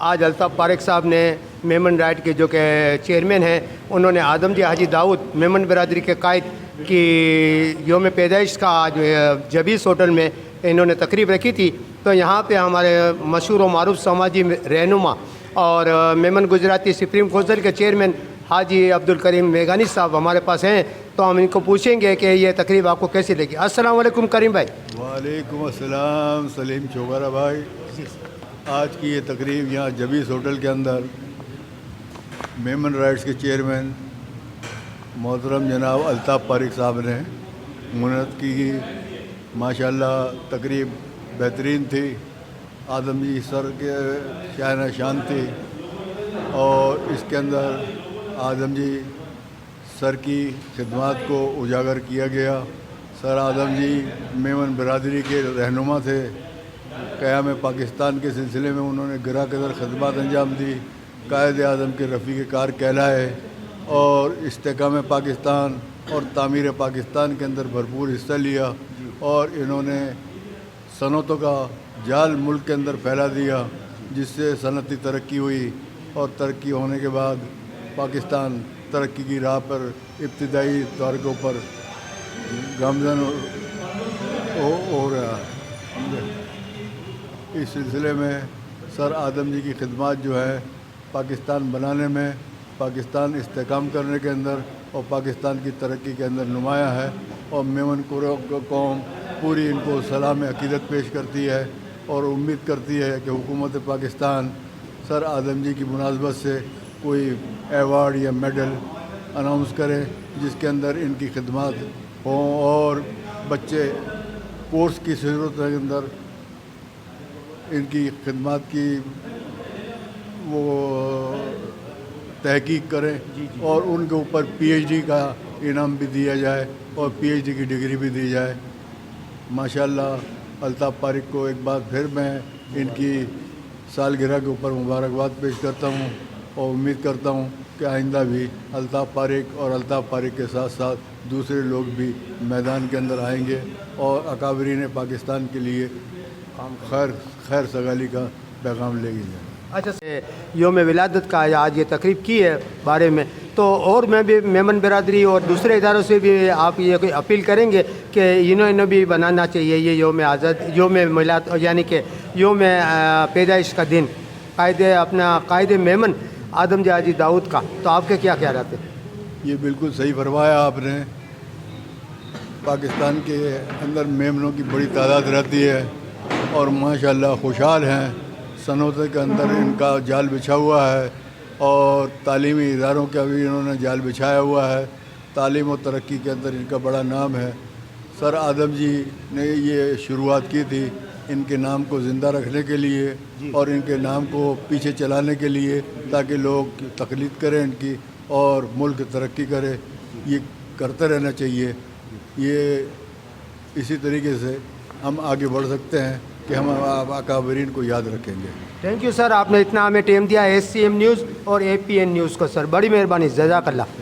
آج الطاف پارک صاحب نے میمن رائٹ کے جو کہ چیئرمین ہیں انہوں نے آدم جی حاجی داؤد میمن برادری کے قائد کی یوم پیدائش کا آج جبیس ہوٹل میں انہوں نے تقریب رکھی تھی. تو یہاں پہ ہمارے مشہور و معروف سماجی رہنما اور میمن گجراتی سپریم کونسل کے چیئرمین حاجی عبدالکریم میگانی صاحب ہمارے پاس ہیں. تو ہم ان کو پوچھیں گے کہ یہ تقریب آپ کو کیسی لگی. السلام علیکم کریم بھائی. وعلیکم السلام سلیم چوبارہ بھائی. آج کی یہ تقریب یہاں جبیس ہوٹل کے اندر میمن رائٹس کے چیئرمین محترم جناب الطاف پارک صاحب نے منعقد کی. ماشاءاللہ تقریب بہترین تھی. آدم جی سر کے شاہنہ شان تھی اور اس کے اندر آدم جی سر کی خدمات کو اجاگر کیا گیا. سر آدم جی میمن برادری کے رہنما تھے. قیام پاکستان کے سلسلے میں انہوں نے گرا قدر خدمات انجام دی. قائد اعظم کے رفیق کار کہلائے اور استحکام پاکستان اور تعمیر پاکستان کے اندر بھرپور حصہ لیا اور انہوں نے صنعتوں کا جال ملک کے اندر پھیلا دیا جس سے صنعتی ترقی ہوئی اور ترقی ہونے کے بعد پاکستان ترقی کی راہ پر ابتدائی طور کے اوپر گامزن ہو رہا ہے. اس سلسلے میں سر آدم جی کی خدمات جو ہے پاکستان بنانے میں، پاکستان استحکام کرنے کے اندر اور پاکستان کی ترقی کے اندر نمایاں ہے اور میمن قوم پوری ان کو سلام عقیدت پیش کرتی ہے اور امید کرتی ہے کہ حکومت پاکستان سر آدم جی کی مناسبت سے کوئی ایوارڈ یا میڈل اناؤنس کرے جس کے اندر ان کی خدمات ہوں اور بچے کورس کی صورت کے اندر ان کی خدمات کی وہ تحقیق کریں اور ان کے اوپر پی ایچ ڈی کا انعام بھی دیا جائے اور پی ایچ ڈی کی ڈگری بھی دی جائے. ماشاءاللہ الطاف پارک کو ایک بار پھر میں ان کی سالگرہ کے اوپر مبارکباد پیش کرتا ہوں اور امید کرتا ہوں کہ آئندہ بھی الطاف پارک اور الطاف پارک کے ساتھ ساتھ دوسرے لوگ بھی میدان کے اندر آئیں گے اور اکابرین پاکستان کے لیے خیر سگالی کا پیغام لے گی. اچھا یوم ولادت کا آج یہ تقریب کی ہے بارے میں، تو اور میں بھی میمن برادری اور دوسرے اداروں سے بھی آپ یہ کوئی اپیل کریں گے کہ انہوں بھی بنانا چاہیے یہ یوم آزاد یوم میلاد یعنی کہ یوم پیدائش کا دن قائد میمن آدم جی حاجی داؤد کا. تو آپ کے کیا خیالات ہیں؟ یہ بالکل صحیح فرمایا آپ نے. پاکستان کے اندر میمنوں کی بڑی تعداد رہتی ہے اور ماشاءاللہ خوشحال ہیں. صنعتوں کے اندر ان کا جال بچھا ہوا ہے اور تعلیمی اداروں کا بھی انہوں نے جال بچھایا ہوا ہے. تعلیم و ترقی کے اندر ان کا بڑا نام ہے. سر آدم جی نے یہ شروعات کی تھی ان کے نام کو زندہ رکھنے کے لیے اور ان کے نام کو پیچھے چلانے کے لیے تاکہ لوگ تقلید کریں ان کی اور ملک ترقی کرے. یہ کرتے رہنا چاہیے. یہ اسی طریقے سے ہم آگے بڑھ سکتے ہیں کہ ہم اکابرین کو یاد رکھیں گے. تھینک یو سر، آپ نے اتنا ہمیں ٹائم دیا. SCM نیوز اور APN نیوز کو سر بڑی مہربانی، جزاک اللہ.